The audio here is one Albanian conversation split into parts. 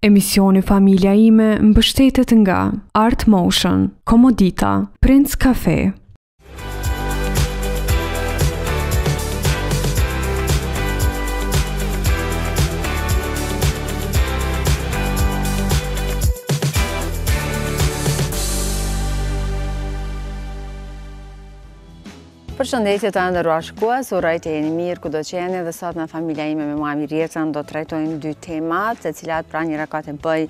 Emisioni Familja ime mbështetet nga Art Motion, Komodita, Prince Cafe. Përshëndetje të nderuar shikues, uroj të jeni mirë kudo që jeni dhe sot në Familja ime me Mami Rjetën do të trajtojmë dy temat, të cilat pra njëra ka të bëj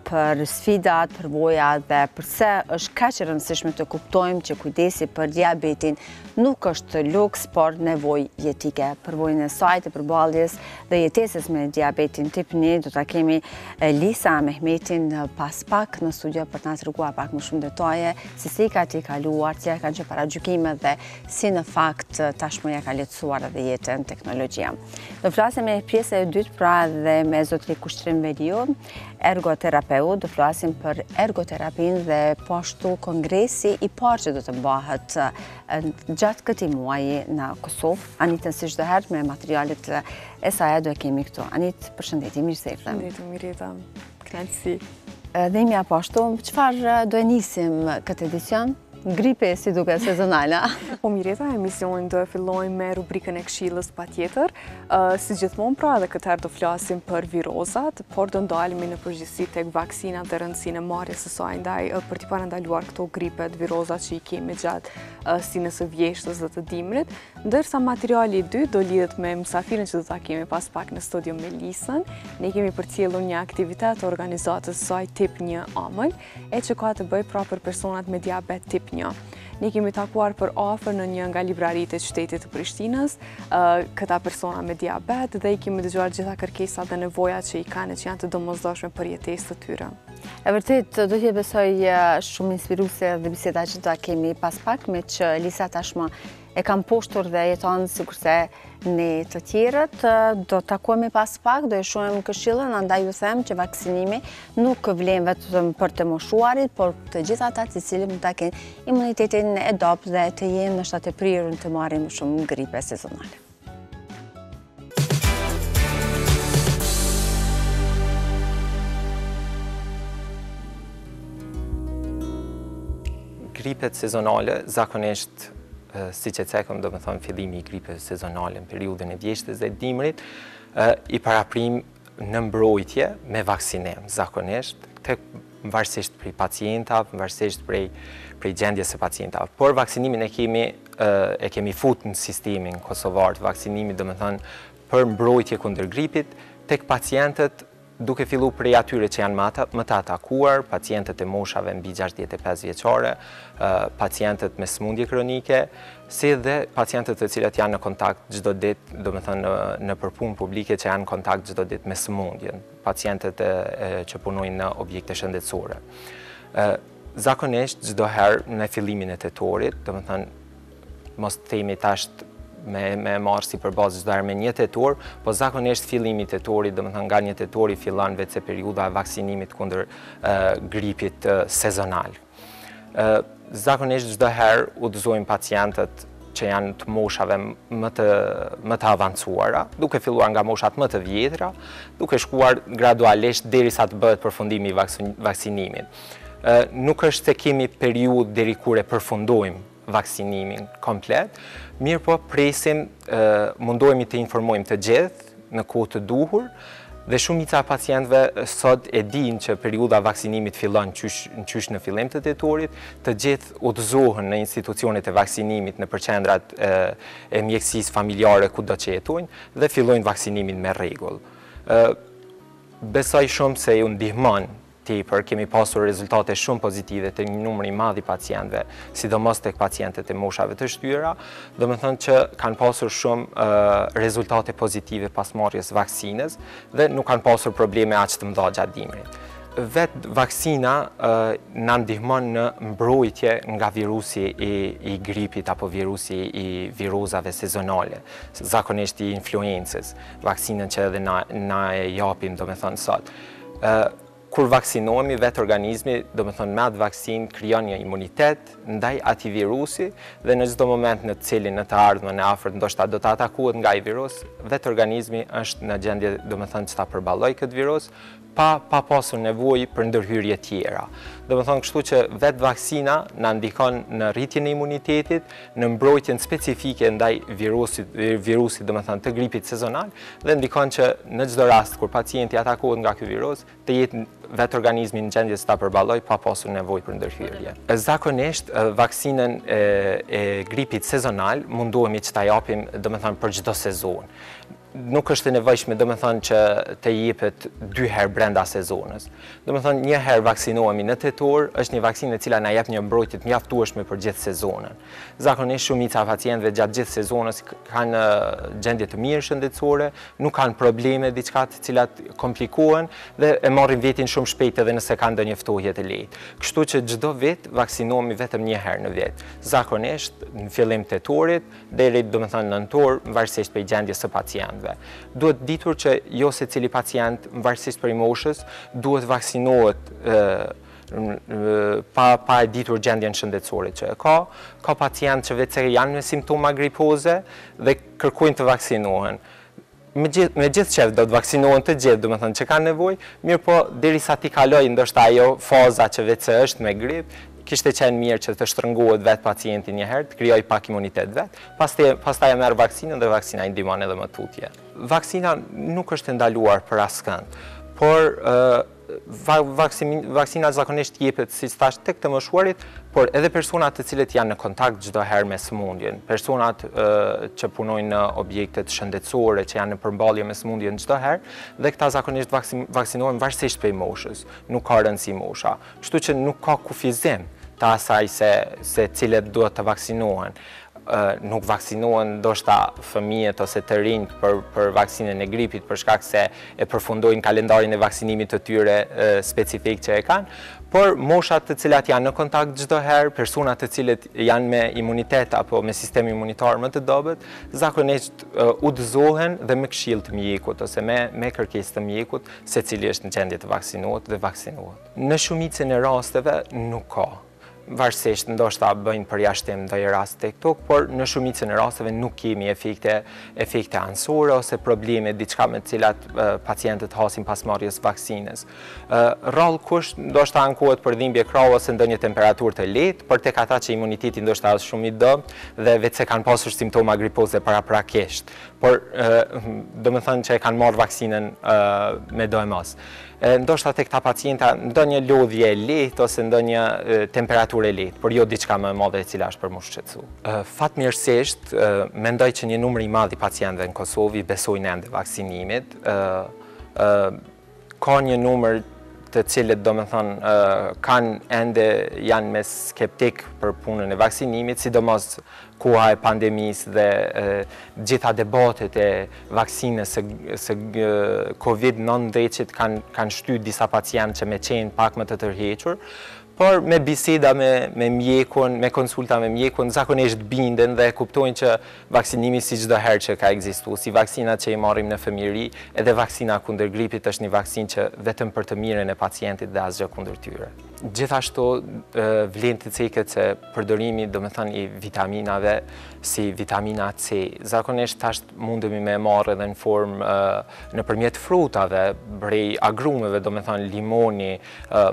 për sfidat, përvojat dhe përse është kaq e rëndësishme të kuptojmë që kujdesi për diabetin nuk është luks, por nevojë jetike. Përvojën e saj të përballjes dhe jetesës me diabetin tip 1 do ta kemi Lisa Mehmetin pas pak në studio për të na treguar pak më shumë detaje se si ka t'i kaluar, cilat kanë qenë paragjykimet dhe si në fakt tashmë ja ka lehtësuar edhe jetën teknologjia. Do flasim me pjesën e dytë pra dhe me zotëri Kushtrim Veliu, ergoterapeut, do flasim për ergoterapinë dhe po ashtu kongresi i parë që do të bëhet gjatë këtij muaji në Kosovë. Anitën si çdo herë me materialet e saj do e kemi këtu. Anit, përshëndetje, mirë se erdhe. Përshëndetje, Mireta. Kënaqësi. Dhe imi apo ashtu, çfarë do e nisim këtë edicion? Gripe si duke sezonale. Po Mireta, emisionin do e fillojmë me rubrikën e këshillës patjetër. Si gjithmonë pra edhe këtë herë do flasim për virozat, por do ndalemi në përgjithësi tek vaksinat dhe rëndësinë e marrjes së saj ndaj për të parandaluar këto gripet, virozat që i kemi gjatë sinës së vjeshtës dhe të dimrit, ndërsa materiali i dytë do lidhet me mysafirin që do ta kemi pas pak në studio me Lisën. Ne kemi përcjellur një aktivitet të organizatës së saj tip 1 AML, e që ka të bëjë pra për personat me diabet tip 1. Ne kemi takuar për afër në një nga libraritë e qytetit të Prishtinës këta persona me diabet dhe i kemi dëgjuar gjitha kërkesat dhe nevojat që i kanë që janë të domosdoshme për jetesë të tyre. E vërtet, do t'je besoj shumë inspiruese dhe biseda që do ta kemi pas pak me që Lisa tashmë e kam poshtur dhe jeton sikurse ne të tjerët, do takohemi pas pak, do e shohim këshillën, andaj ju them që vaksinimi nuk vlen vetëm për të moshuarit, por të gjithë ata të cilët mund ta kenë imunitetin e dobët dhe të jenë ndoshta të prirur të marrin më shumë gripe sezonale. Gripet sezonale zakonisht si që cekëm, do me thonë fillimi i gripes sezonale në periudën e vjeshtës dhe dimrit, i paraprim në mbrojtje me vaksinim, zakonisht, varësisht prej pacientave, varësisht prej gjendjes së pacientave. Por vaksinimin e kemi fut në sistemin kosovar të vaksinimit, do me thonë për mbrojtje kundër gripit, tek pacientët duke fillu prej atyre që janë më të atakuar, pacientët e moshave mbi 65 vjeçare, pacientët me sëmundje kronike, si dhe pacientët të cilat janë në kontakt çdo ditë, do me thënë në përpunë publike që janë në kontakt çdo ditë me sëmundjen, pacientët që punojnë në objekte shëndetësore. Zakonisht çdo herë në fillimin e tetorit, do me thënë mos themi tash me marrë si për bazë çdo herë me 1 tetor, po zakonisht fillimi i tetorit, domethënë nga 1 tetori fillon vetë periudha e vaksinimit kundër gripit sezonal. Zakonisht çdo herë udhëzojmë pacientët që janë të moshave më të avancuara, duke filluar nga moshat më të vjetra, duke shkuar gradualisht derisa të bëhet përfundimi i vaksinimit. Nuk është se kemi periudhë deri kur e përfundojmë vaksinimin komplet, mirë po presim, mundohemi të informojmë të gjithë në kohë të duhur, dhe shumica e pacientëve sot e dinë që periudha vaksinimit fillon qysh në fillim të tetorit, të gjithë udhëzohen në institucionet e vaksinimit në përqendrat e mjekësisë familjare kudo që jetojnë dhe fillojnë vaksinimin me rregull. Besoj shumë se ju ndihmon tepër, kemi pasur rezultate shumë pozitive të një numër i madh i pacientëve, sidomos tek pacientët e moshave të shtyra, do me thënë që kanë pasur shumë rezultate pozitive pas marrjes vaksinës dhe nuk kanë pasur probleme aq të mëdha gjatë dimrit. Vetë vaksina na ndihmon në mbrojtje nga virusi i gripit apo virusi i virozave sezonale, zakonisht i influencës, vaksinën që edhe na e japim, do me thënë sot. Kur vaksinohemi, vetë organizmi, do me thonë me atë vaksin, krijon një imunitet ndaj atij virusi dhe në çdo moment në cilin në të ardhmen e afërt ndoshta do të atakohet nga ai virus, vetë organizmi është në gjendje, do me thonë, që ta përballojë këtë virus, pa pasur nevojë për ndërhyrje tjera. Do të thonë kështu që vetë vaksina na ndikon në rritjen e imunitetit, në mbrojtjen specifike ndaj virusit, do të thonë të gripit sezonal, dhe ndikon që në çdo rast kur pacienti atakohet nga ky virus, të jetë vetë organizmi në gjendje ta përballojë pa pasur nevojë për ndërhyrje. Zakonisht vaksinën e gripit sezonal mundohemi që ta japim, do të thonë, për çdo sezon. Nuk është e nevojshme, do të thonë, që të jepet 2 herë brenda sezonës. Do të thonë, një herë vaksinohemi në tetor, është një vaksinë e cila na jep një mbrojtje të mjaftueshme për gjithë sezonën. Zakonisht shumica e pacientëve gjatë gjithë sezonës kanë gjendje të mirë shëndetësore, nuk kanë probleme diçka të cilat komplikohen dhe e marrin vetin shumë shpejt edhe nëse kanë ndonjë ftohje të lehtë. Kështu që çdo vit vaksinohemi vetëm një herë në vit. Zakonisht në fillim tetorit deri, do të thonë, nëntor, varësisht prej gjendjes së pacientëve. Duhet ditur që jo secili pacient, varësisht prej moshës, duhet vaksinohet pa e ditur gjendjen shëndetësore që e ka. Ka pacient që vetë janë me simptoma gripoze dhe kërkojnë të vaksinohen. Me gjithë qef do të vaksinohen të gjithë, do të thonë që kanë nevojë, mirë po derisa ti kalojë ndoshta ajo faza që vetë është me grip, kishte qenë mirë që të shtrëngohet vetë pacienti një herë, të krijojë pak imunitet vetë, pastaj e merr vaksinën dhe vaksina i ndihmon edhe më tutje. Vaksina nuk është ndaluar për askënd, por vaksina zakonisht jepet, siç thash, tek të moshuarit, por edhe personat të cilët janë në kontakt çdo herë me sëmundjen, personat që punojnë në objektet shëndetësore, që janë në përmballje me sëmundjen çdo herë, dhe këta zakonisht vaksinohen varësisht prej moshës, nuk ka rëndësi mosha. Kështu që nuk ka kufizim të asaj se cilët duhet të vaksinohen. Nuk vaksinohen ndoshta fëmijët ose të rinjt për vaksinën e gripit për shkak se e përfundojnë kalendarin e vaksinimit të tyre specifik që e kanë, por moshat të cilat janë në kontakt çdo herë, personat të cilët janë me imunitet apo me sistem imunitar më të dobët, zakonisht udhëzohen dhe me këshill të mjekut ose me kërkesë të mjekut secili është në gjendje të vaksinohet dhe vaksinohet. Në shumicën e rasteve nuk ka. Varësisht ndoshta bëjnë përjashtim ndonjë rast tek tok, por në shumicën e rasteve nuk kemi efekte anësore ose probleme diçka me të cilat pacientët hasin pas marrjes vaksinës. Rrallë kusht ndoshta ankohet për dhimbje krahu ose ndonjë temperaturë të lehtë, por tek ata që imuniteti ndoshta është shumë i dobët dhe vetë se kanë pasur simptoma gripoze paraprakisht, por domethënë që e kanë marrë vaksinën me do e mos. Ndoshta tek ta pacienta ndonjë lodhje e lehtë ose ndonjë temperaturë e lehtë, por jo diçka më e madhe e cila është për mu shqetësu. Fatmirësisht, mendoj që një numër i madh i pacientëve në Kosovë besojnë ende vaksinimit. Ka një numër të cilët, domethënë, janë me skeptik për punën e vaksinimit, sidomos koha e pandemisë dhe gjitha debatet e vaksinës së COVID-19 kanë shtyr disa pacientë që me qenë pak më të tërhequr, por me biseda me mjekun, me konsulta me mjekun, zakonisht binden dhe kuptojnë që vaksinimi si çdo herë që ka ekzistuar, si vaksinat që i marrim në fëmijëri, edhe vaksina kundër gripit është një vaksinë që vetëm për të mirën e pacientit dhe asgjë kundër tyre. Gjithashtu vlen të ceket se përdorimi, domethënë, i vitaminave si vitamina C, zakonisht tash mundemi me marrë edhe në formë nëpërmjet frutave, brej agrumeve, domethënë limoni,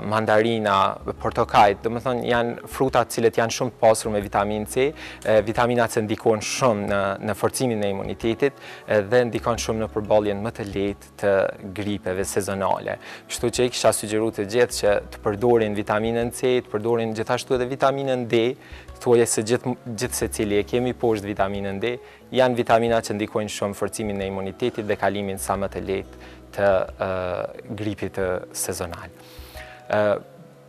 mandarina, portokajt, domethënë janë fruta të cilët janë shumë të pasur me vitaminë C, vitaminat C ndikojnë shumë në forcimin e imunitetit dhe ndikojnë shumë në përballjen më të lehtë të gripeve sezonale. Kështu që i kisha sugjeruar të gjithë që të përdorin vitaminën C, të përdorin gjithashtu edhe vitaminën D, thuaje se gjithë secili e kemi poshtë vitaminën D, janë vitamina që ndikojnë shumë forcimin e imunitetit dhe kalimin sa më të lehtë të gripit sezonal.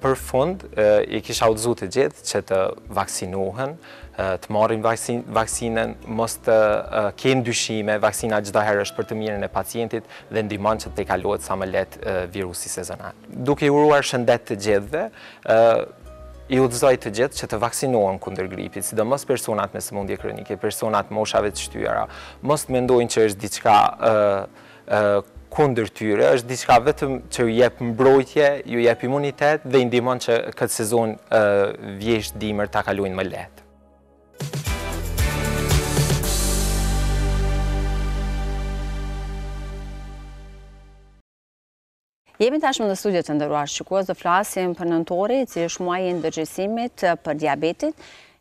Për fund, i kisha udhëzuar të gjithë që të vaksinohen, të marrin vaksinën, mos të kenë dyshime, vaksina çdo herë është për të mirën e pacientit dhe ndihmon që të kalohet sa më lehtë virusi sezonal. Duke i uruar shëndet të gjithëve, i udhëzoj të gjithë që të vaksinohen kundër gripit, sidomos personat me sëmundje kronike, personat moshave të shtyra, mos të mendojnë që është diçka kundër tyre, është diçka vetëm që ju jep mbrojtje, ju jep imunitet dhe i ndihmon që këtë sezon vjesht dimër ta kalojnë më lehtë. Jemi tashmë në studio të nderuar shikues, do flasim për nëntori, i cili është muaji i ndërgjegjësimit për diabetin,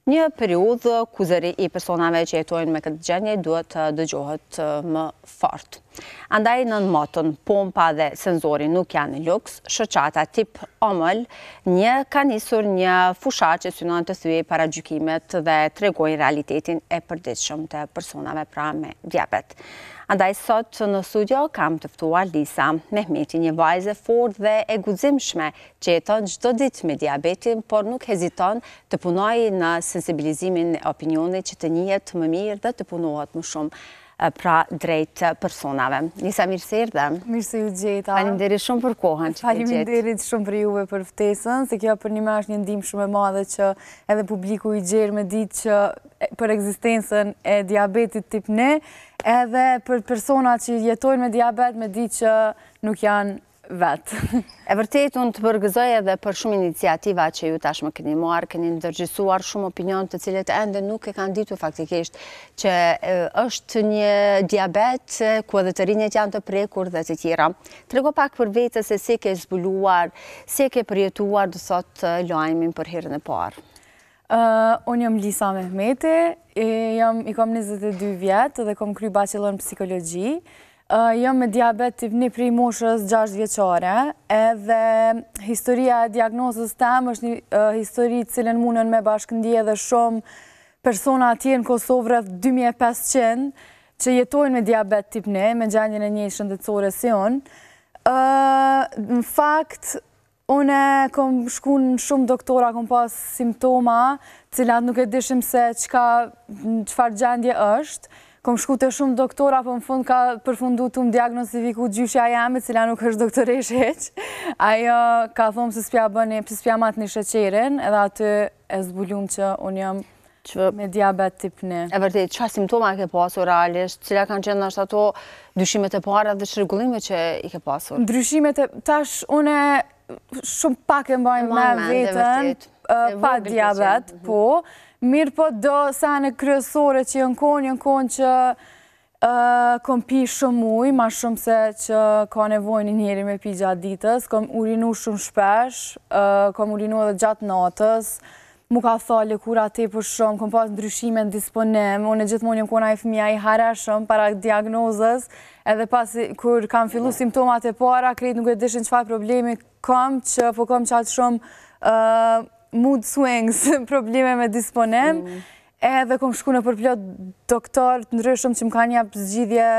një periudhë ku zëri i personave që jetojnë me këtë gjendje duhet të dëgjohet më fort. Andaj nën motën, pompa dhe senzori nuk janë luks, shoqata tip OML ka nisur një fushat që synon të thyej paragjykimet dhe tregojnë realitetin e përditshëm të personave pra me diabet. Andaj sot në studio kam të ftuar Lisa Mehmeti, një vajzë fort dhe e guximshme që jeton çdo ditë me diabetin, por nuk heziton të punojë në sensibilizimin e opinionit që të njihet më mirë dhe të punohet më shumë pra drejt personave. Lisa, mirë se erdhe. Mirë se ju gjeta. Faleminderit shumë për kohën që ke gjetë. Faleminderit shumë për juve për ftesën, se kjo për një me është një ndihmë shumë e madhe që edhe publiku i gjerë me ditë që për ekzistencën e diabetit tip 1, edhe për personat që jetojnë me diabet me ditë që nuk janë vetë. E vërtet, unë të përgëzoj edhe për shumë iniciativa që ju tashmë keni marrë, keni ndërgjësuar shumë opinion të cilët ende nuk e kanë ditur faktikisht që është një diabet ku edhe të rinjët janë të prekur dhe të tjera. Trego pak për vetës se si ke zbuluar, si ke përjetuar do sot lajmin për herën e parë. Unë jam Lisa Mehmeti, i kam 22 vjetë dhe kam kry bachelor në psikologji. Jam me diabet tip 1 prej moshës 6 vjeçare, edhe historia e diagnozës tem është një histori cilën mundën me bashkëndije dhe shumë persona atje në Kosovë rreth 2500 që jetojnë me diabet tip 1, me gjendjen e njëjtë shëndetësore si unë. Në fakt, unë kom shku në shumë doktora, kom pas simptoma, cilat nuk e dishim se çfarë gjendje është. Kom shku të shumë doktora, po në fund ka përfundu të më diagnostifiku gjyshja jame, cila nuk është doktoresh heq. Ajo ka thomë se s'pja mat një sheqerin, edhe aty e zbulum që unë jam me diabet tip 1. E vërtet, çfarë simptoma ke pasur realisht, cila kanë qenë është ato ndryshimet e para dhe çrregullimet që i ke pasur? Ndryshimet e tash unë shumë pak e mbaj me vetën pa diabet, po. Mirë po do sene kryesore që janë konë që kom pi shumë ujë, ma shumë se që ka nevojë një njeri me pi gjatë ditës, kom urinu shumë shpesh, kom urinu edhe gjatë natës, mu ka tha lëkura tepër shumë, kom pas ndryshime në disponim, unë gjithmonë jam kona e fëmija i hareshëm para diagnozës, edhe pas kur kam fillu simptomat e para, krejt nuk e dishin çfarë problemi kam, që po kam qatë shumë mood swings, probleme me disponim, edhe kom shku në përplot doktor të ndryshëm që më kanë jap zgjidhje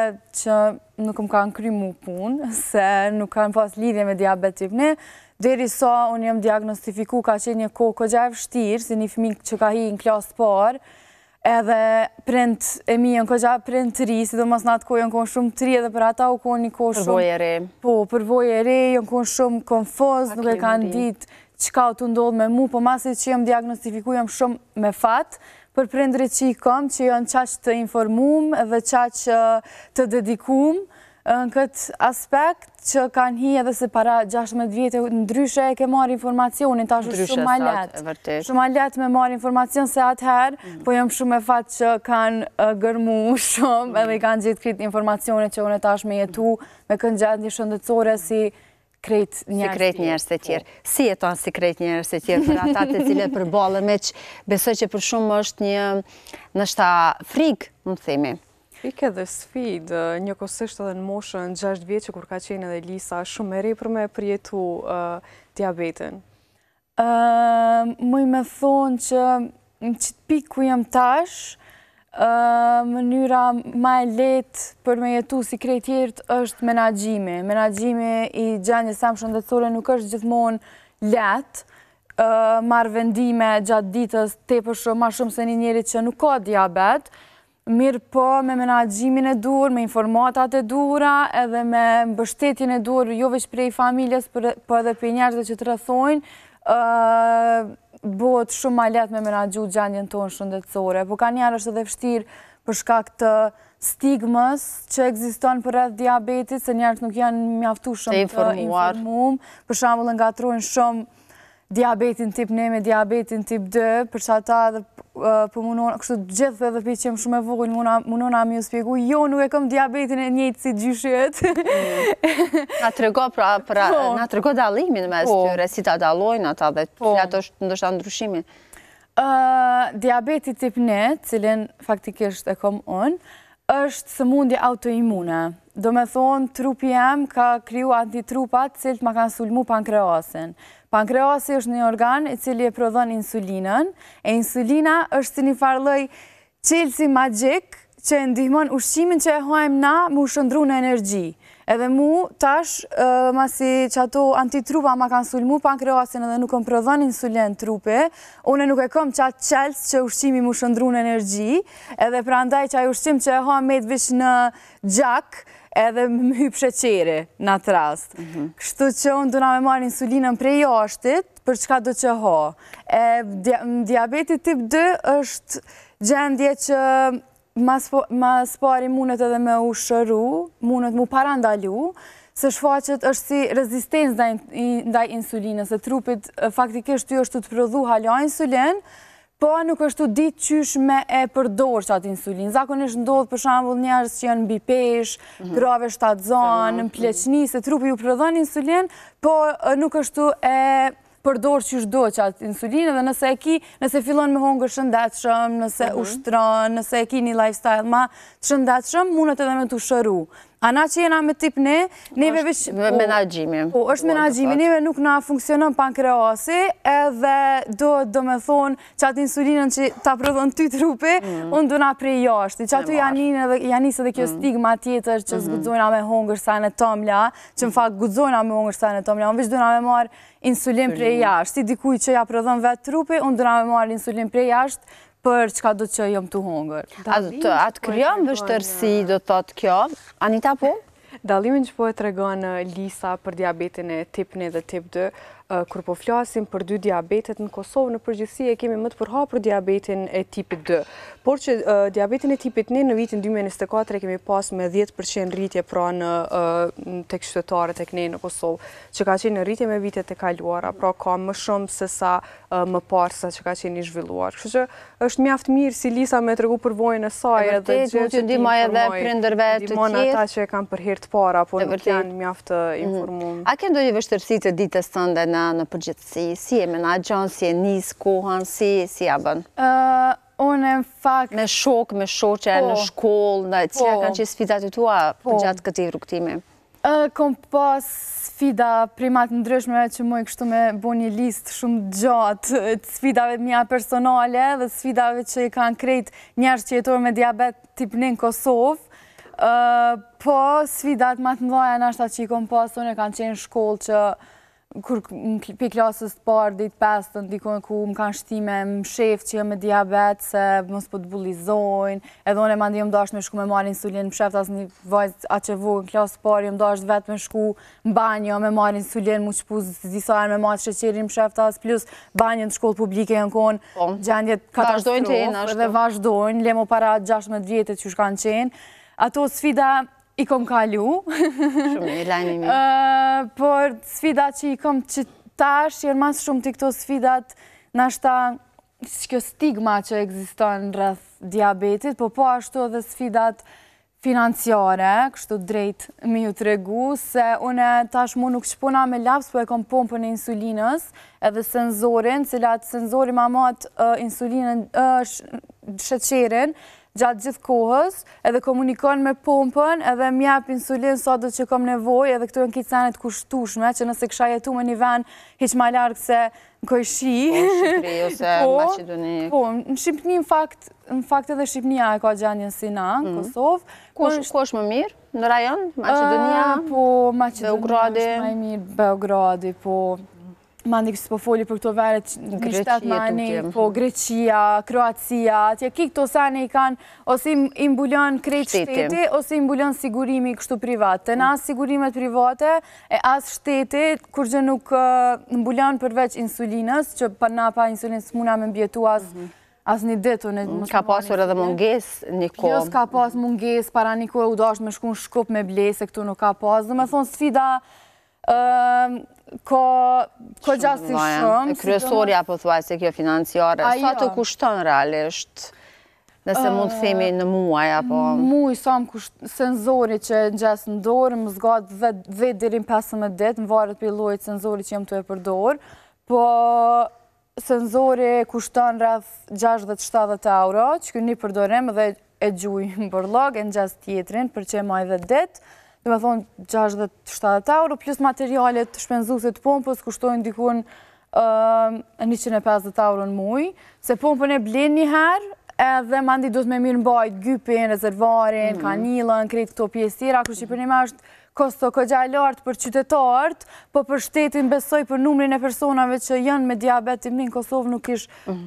që nuk më kanë kry mu punë, se nuk kanë pas lidhje me diabet tip 1, deri sa unë jam diagnostifiku ka qenë një kohë kogja e vështirë, si një fëmijë që ka hi në klasë parë, edhe prind e mi janë kogja prind të ri, sidomos në atë kohë janë konë shumë të ri, edhe për ata u konë një kohë shumë... Përvoj e re. Po, përvoj e re, janë konë shumë konfoz, nuk e kanë ditë qka të ndodhë me mu, po masit që jam diagnostifiku jam shumë me fatë, për prindrit që i kam, që janë qaq të informum dhe qaq të dedikum në këtë aspekt, që kanë hi edhe se para 16 vjetë ndryshe e ke marrë informacionin, tash është shumë ma letë. Shumë ma letë me marrë informacion se atëherë, po jam shumë me fatë që kanë gërmu shumë edhe i kanë gjithë kritë informacionit që unë tash me jetu me kënë gjendje shëndetësore si krejt njerës të tjerë. Si jeton si krejt njerës të tjerë për ata të cilët përballën me që besoj që për shumë është një nështa frikë, më të themi. Frikë edhe sfidë, njëkohësisht edhe në moshën 6 vjeçë kur ka qenë edhe Lisa, shumë e re për me përjetu diabetin. Muj me thonë që në qitë pikë ku jam tash, mënyra ma e letë për me jetu si krejt tjerët është menaxhimi. Menaxhimi i gjendjes sam shëndetësore nuk është gjithmonë letë, marrë vendime gjatë ditës tepër shumë, ma shumë se një njeri që nuk ka diabet, mirë po me menaxhimin e dur, me informatat e dura, edhe me mbështetjen e dur, jo veç prej familjes, po edhe prej njerëzve që të rrethojnë, bëhet shumë ma letë me menaxhu gjendjen tonë shëndetësore, po ka njerë është edhe vështirë për shkak të stigmës që ekziston për rreth diabetit, se njerëz nuk janë mjaftu shumë të informuar. Për shembull ngatrojnë shumë diabetin tip 1 me diabetin tip 2, për që ata dhe për munona, kështu gjithë dhe për që më shumë e vogël, munona mi u spjegu, jo, nuk e kam diabetin e njëjtë si gjyshet. Na të rego dallimin mes tyre, si ta dallojnë ata dhe cilat është ndoshta ndryshimi? Diabeti tip 1, cilin faktikisht e kom unë, është sëmundje autoimune. Do me thonë, trupi jem ka kriju antitrupat cilët ma kanë sulmu pankreasin. Pankreasi është një organ i cili e prodhon insulinën, e insulina është si një farloj qelësi magjik që ndihmon ushqimin që e hajmë na mu shëndru në energji. Edhe mu tash, masi që ato antitrupa ma kanë sulmu pankreasin edhe nuk më prodhon insulin trupi, une nuk e kom qatë qelës që ushqimi mu shëndru në energji, edhe pra ndaj që ajo ushqim që e hajmë me të vish në gjak, edhe më hypë sheqeri në atë rast. Kështu që unë duna me marrë insulinën prej jashtit, për çka do që ha. Diabeti tip 2 është gjendje që mas pari mundet edhe me u shëru, mundet mu parandalu, se shfaqet është si rezistencë ndaj insulinës, se trupit faktikisht ty është të prodhu hala insulin, po nuk është të ditë qysh me e përdor qatë insulin. Zakonisht ndodhë për shambull njerës që janë mbi pesh, grave shtatzon, në pleqni, se trupi ju prodhon insulin, po nuk është të e përdor qysh do qatë insulin, dhe nëse fillon me hongër shëndetshëm, nëse ushtron, nëse e ki një lifestyle ma shëndetshëm, mundet edhe me të shëru. Ana që jena me tip 1, neve veç... Menagjimi. Po, është menagjimi. Neve nuk na funksionon pankreasi, edhe do me thonë që atë insulinën që ta prodhon ty trupi, unë do na prej jashti. Që aty janis edhe kjo stigma tjetër që zgudzojna me hongër sajnë e tomla, që në fakt gudzojna me hongër sajnë e tomla, unë veç do na me marë insulin prej jashti. Si dikuj që ja prodhon vetë trupi, unë do na me marë insulin prej jashtë, për çka do që jom të hongër. Atë kryon vështërsi, do të thotë kjo. Anita, po? Dallimin që po e tregon Lisa për diabetin e tip 1 dhe tip 2, kur po flasim për dy diabetet në Kosovë, në përgjithësi e kemi më të përhapur diabetin e tipit 2. Por që diabetin e tipit 1 në vitin 2024 kemi pas me 10% rritje pra tek qytetarët e kënej në Kosovë, që ka qenë në rritje me vitet e kaluara, pra ka më shumë se sa më parë sa që ka qenë i zhvilluar. Kështu që është mjaft mirë si Lisa me tregu përvojën e saj edhe gjithë që ndihmoj edhe prindërve të tjerë. Ndihmon ata që e kanë për herë të para, po nuk janë mjaft informuar. A ke ndonjë vështirësi të ditës tënde në përgjithësi? Si e menaxhon, si e nis kohën, si ja bën? Unë në fakt... Me shok, me shoqe, në shkollë, cilat kanë qenë sfidat e tua për gjatë këtij rrugtimi? Kom pas sfida primat ndryshme që moj kështu me bo një listë shumë gjatë të sfidave mia personale dhe sfidave që i kanë krejt njerëz që jetojnë me diabet tip 1 në Kosovë. Po sfidat më të mëdha nashta që i kom pas unë kanë qenë shkollë që kur për klasës të parë dit 5 të ndikon ku më kanë shtime më shef që jam me diabet se mos po të bullizojnë, edhe unë e mandi jam dash me shku me marrë insulin, më sheft as një vajzë atë që vogë në klasë parë, jam dash vetë me shku në banjo me marrë insulin, mu qëpu zisajnë me marrë sheqerin më sheft as, plus banjën të shkollë publike janë konë gjendjet katastrofë dhe vazhdojnë, lemo para 16 vjetet që shkanë qenë. Ato sfida i kom kalu. Shumë, i lajmi mi. Por sfidat që i kom që tash, janë mas shumë të këto sfidat, nashta kjo stigma që ekziston rreth diabetit, po ashtu edhe sfidat financiare, kështu drejt mi ju të regu, se une tash mu nuk qëpuna me laps, po e kom pompën e insulinës, edhe senzorin, cilat senzori ma matë insulinën, sheqerin, gjatë gjithë kohës, edhe komunikon me pompën, edhe mjap insulin sa do që kom nevoj, edhe këtu e në kitë senet kushtushme, që nëse kësha jetu me një ven hiq ma largë se në Kojshi. Po, Shqipëri ose Maqedoni. Po, në Shqipëni, në fakt edhe Shqipënia e ka gjendjen si na, në Kosovë. Ku është më mirë? Në rajon? Maqedonia? Po, Maqedonia është më i mirë, Beogradi, po... Mandi kësë po foli për këto veret një shtetë ma ne, po Greqia, Kroacia, atje ki këto sene i kanë, ose i mbulon krejt shteti, ose i mbulon sigurimi kështu private. Në asë sigurimet private, e asë shteti, kur gjë nuk mbulon përveç insulinës, që na pa insulinës muna me mbjetu asë një ditu. Ka pasur edhe munges një kohë. Jo, s'ka pas munges, para një kohë u dash me shku në Shkup me ble, se këtu nuk ka pas. Dhe me thonë sfida, ka Kogja si shumë. Kryesorja po thuaj se kjo financiare. Sa të kushton realisht? Nëse mund të themi në muaj, apo... Muaj, sa më senzori që në gjesë në dorë, më zgatë 10 deri në 15 ditë, më varet për llojit senzori që jam të e përdor, po senzori kushton rreth 60-70 euro, që këni përdorim dhe e gjuj në bërlog, e në gjesë tjetrin, për që e maj 10 ditë, dhe me thonë 60-70 euro, plus materialet shpenzusit pompës kushtojnë dikun 150 euro në muaj, se pompën e blen një herë, edhe mandi do të me mirë mbajt gypin, rezervarin, kanilën, krejt këto pjesë tjera, kërë që për një me është kosto këgja e lartë për qytetarët, po për shtetin besoj për numrin e personave që janë me diabet tip 1 në Kosovë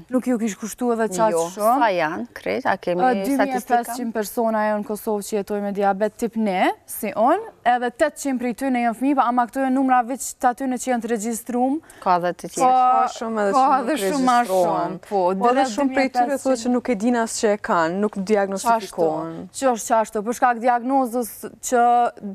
nuk ju kish kushtu edhe qatë shumë. Jo, sa janë, krejt, a kemi statistika? 2500 persona janë në Kosovë që jetoj me diabet tip 1, si unë, edhe 800 për i tyne janë fëmijë, ama këto janë numra veç të atyne që janë të registrum. Ka dhe të tjerë. Ka dhe shumë ma shumë. Po, dhe shumë për i tyre thot që nuk e dinas që e kanë, nuk diagnostifikohen. Që është qashtu, për shkak diagnozës që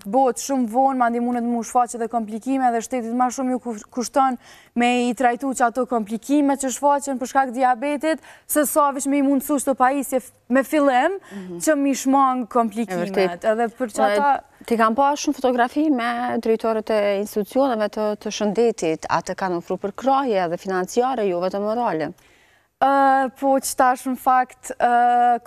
bëhet shumë vonë, mandi mundet mu shfaqe dhe komplikime dhe shtetit ma shumë ju kushton me i trajtu që ato komplikime që shfaqen për shkak diabetit, se sa veç me i mundësu shto pajisje me fillim që mi shmang komplikimet. Edhe për që ata... Ti kam pa shumë fotografi me drejtorët e institucioneve të shëndetit, atë kanë ofru për kraje dhe financiare, jo vetëm morale. Po që tash në fakt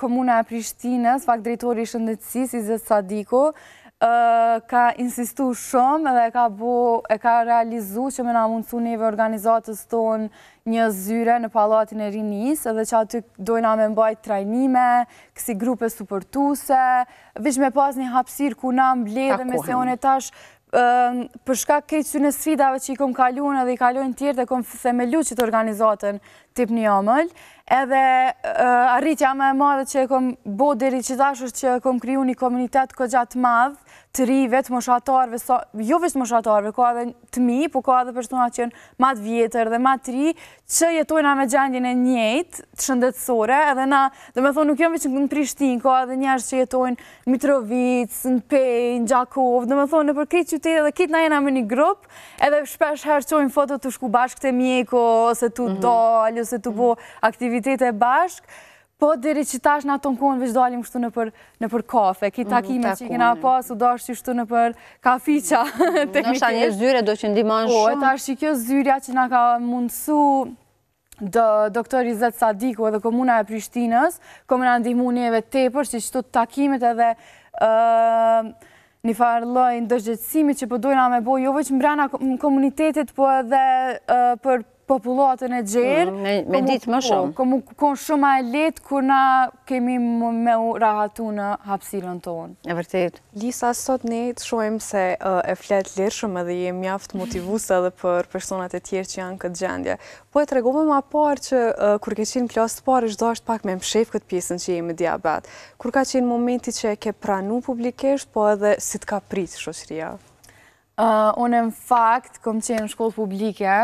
Komuna e Prishtinës, fakt drejtori i shëndetësisë, Izet Sadiko, ka insistu shumë dhe e ka realizu që me na mundësu neve organizatës tonë një zyre në Pallatin e Rinis, edhe që aty dojna me mbajt trajnime, kësi grupe supportuse, vish me pas një hapsir ku na mbledhe me se one tash, për shkak këtë sy në sfidave që i kom kaluën edhe i kalojnë tjerë dhe kom themelu që të organizatën tip një omëll, edhe arritja me madhe që e kom bo deri që tash është që e kom kriju një komunitet këgjat madhë, të rive, të moshatarve, jo veç të moshatarve, ka edhe të mi, po ka edhe persona që janë ma të vjetër dhe ma të ri, që jetojna me gjendjen e njëjtë, të shëndetësore, edhe na, dhe me thonë, nuk jam veç në Prishtinë, ka edhe njerëz që jetojnë në Mitrovic, në Pej, në Gjakov, dhe me thonë, në për këtë qytetë dhe kitë na jena me një grupë, edhe shpesh herë qojnë foto të shku bashkë të mjeko, ose të dalë, ose të bo aktivitete bashkë, po deri që tash në aton kohën veç dalim kështu në për kafe, ki takime që i kena pas, u dash që shtu në për kafiqa. Nështë një zyre do që ndiman shumë. Po, tash që kjo zyrja që nga ka mundësu doktor Izet Sadiko edhe Komuna e Prishtinës, komuna ndihmu njeve tepër që qëto takimet edhe një farë lloj ndërgjegjësimi që po dojna me bo, jo veç mbrana komunitetit, po edhe për popullatën e gjerë, me ditë më shumë. Konë shumë e letë kur na kemi me u rahatu në hapësirën tonë. E vërtet. Lisa, sot ne të shojmë se e flet lirshëm edhe jem mjaft motivuese edhe për personat e tjerë që janë këtë gjendje. Po e tregove ma parë që kur ke qenë klasë të parë, ishdo është pak me mshef këtë pjesën që jemi diabet. Kur ka qenë momenti që e ke pranu publikisht, po edhe si të ka pritë shoqëria? Unë në fakt, kom qenë në shkollë publike,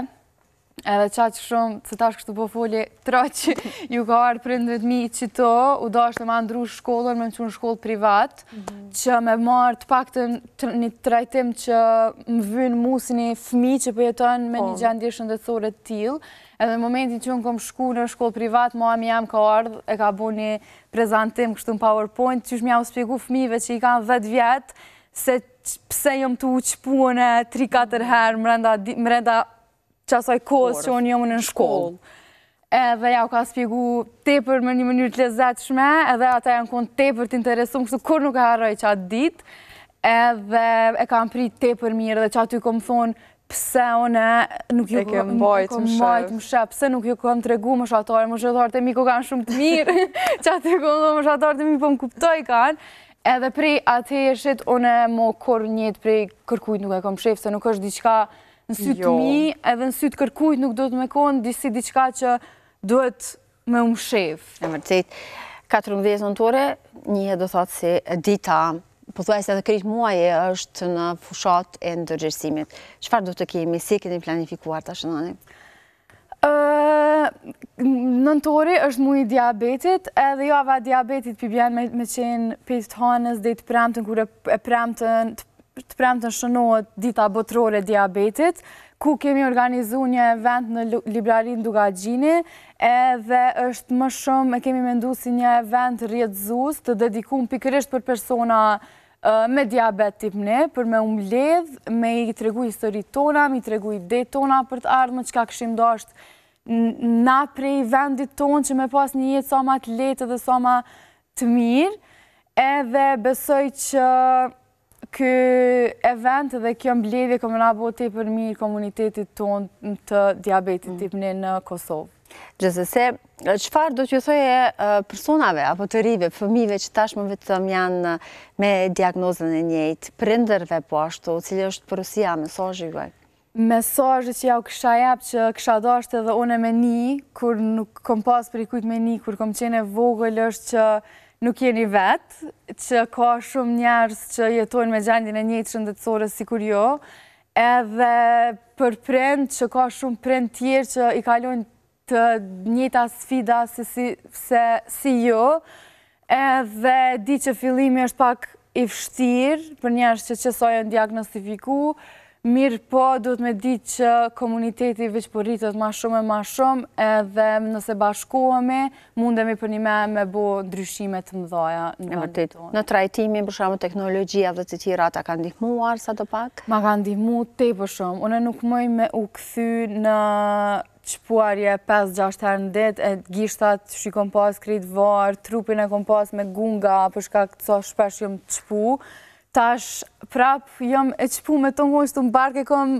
edhe qatë shumë, se tash kështu po folje, që ju ka arë prindrit mi që to, u da është me andru shkollën, me më qunë shkollë privat, që me marë të pak të një trajtim që më vynë musi një fmi që përjeton me një gjendje shëndetësore të tilë, edhe në momentin që unë kom shku në shkollë privat, mami jam ka ardhë, e ka bu një prezentim kështu në PowerPoint, që shmi jam spjegu fmive që i kanë 10 vjetë, se pse jom të uqpuën e 3-4 herë mrenda qasaj kohës që unë jomë në shkollë. Edhe ja u ka spjegu tepër me një mënyrë të lezetshme, edhe ata janë konë tepër të interesum, kështu kur nuk e harroj qatë ditë, edhe e kam prit tepër mirë, dhe që aty kom thonë pse une nuk ju kom mbajt më shep, pse nuk ju kom të regu më shatarë, më shatarët e mi ko kanë shumë të mirë, që aty kom thonë më shatarët e mi po më kuptoj kanë, edhe prej atë e shit une mo kur njët prej kërkujt nuk e kom shef, se nuk është diqka në sytë mi, edhe në sytë kërkujt nuk do të me konë disi diqka që duhet me umshef. E mërcit, 14 nëntore, një do thotë si dita, po thuaj se edhe kryt muaje është në fushat e ndërgjegjësimit. Çfarë do të kemi, si keni planifikuar të shënani? Nëntori është muaj diabetit, edhe java diabetit përbjen me qenë pejtë të hanës dhe të premtën, kur e premtën të premtën shënohet dita botërore diabetit, ku kemi organizu një event në librarin Dugagjini, edhe është më shumë, e kemi mendu si një event rjetëzus të dedikum pikërisht për persona me diabet tip 1, për me mbledh, me i tregu historit tona, me i tregu ide tona për të ardhme, qka këshim dosht na prej vendit tonë që me pas një jetë sa ma të letë dhe sa ma të mirë, edhe besoj që kë event dhe kjo mbledhje këmë nga bo te për mirë komunitetit tonë të diabetit tip 1 në Kosovë. Gjithsesi, çfarë do t'ju thoje personave apo të rive, fëmijëve që tashmë vetëm janë me diagnozën e njëjtë, prindërve po ashtu, cili është porosia, mesazhi juaj? Mesazhi që ja u kisha jap që kisha dashur edhe unë me ni, kur nuk kom pas për kujt me ni, kur kom qenë vogël, është që nuk jeni vetë, që ka shumë njerëz që jetojnë me gjendjen e njëjtë shëndetësore sikur jo, edhe për prind që ka shumë prind tjerë që i kalojnë të njëjta sfida si jo, edhe di që fillimi është pak i vështirë për njerëz që qësojnë diagnostifiku, mirë po duhet me ditë që komuniteti veç po rritët ma shumë e ma shumë, edhe nëse bashkohemi, mundemi për një me bo ndryshime të mëdhaja në vendin tonë. Në trajtimin, për shembull teknologjia dhe të tjera ata kanë ndihmuar sa të pak? Ma kanë ndihmu tepër shumë. Unë nuk mëj me u kthy në qpuarje 5-6 herë në ditë, e gishtat që kom pas krejt varë, trupin e kom pas me gunga, për shkak të sa shpesh jom të qpu. Tash prap jam e qpu me tonë të mbarke kom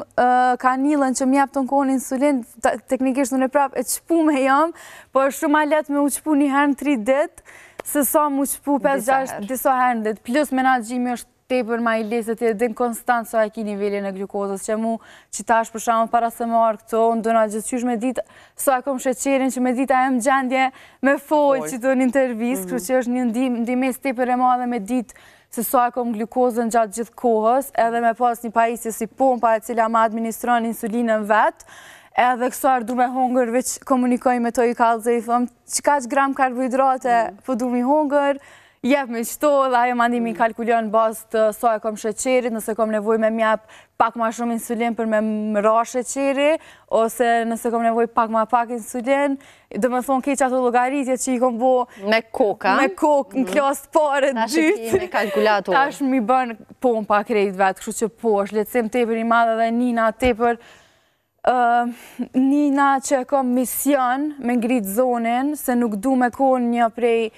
kanilën që m'jep tonë kohën insulin, teknikisht unë e prap e qpu me jam, po është shumë a letë me u qpu një herë në 3 ditë, se sa mu qpu 5-6 disa herë në ditë, plus menaxhimi është tepër ma i leset e din konstant sa e ki nivelin e glukozës, që mu që tash për shembull para se marr këto, unë do na gjithqysh me ditë sa e kom sheqerin që me dita e më gjendje me folë që të një intervjist, kështu që është një ndimes tepër e madhe me ditë se sa e kom glukozën gjatë gjithë kohës, edhe me pas një pajisje si pompa e cila ma administron insulinën vetë, edhe kësar du me hongër, veç komunikoj me to i kallëze, i thëmë, qka që gram karbohidrate po du mi hongër, jep me qëto, dhe ajo mandimi kalkulion bazë të sa e kom sheqerit, nëse kom nevoj me mjep pak ma shumë insulin për me mëra sheqeri, ose nëse kom nevoj pak insulin, dhe me thonë keq ato logaritje që i kom bo me kokë, në klasë pare dytë. Tash e ki me kalkulator. Tash mi bën pompa krejt vetë, kështu që po është letësim tepër i madhe dhe nina tepër, nina që e kom mision me ngrit zonin, se nuk du me konë një prej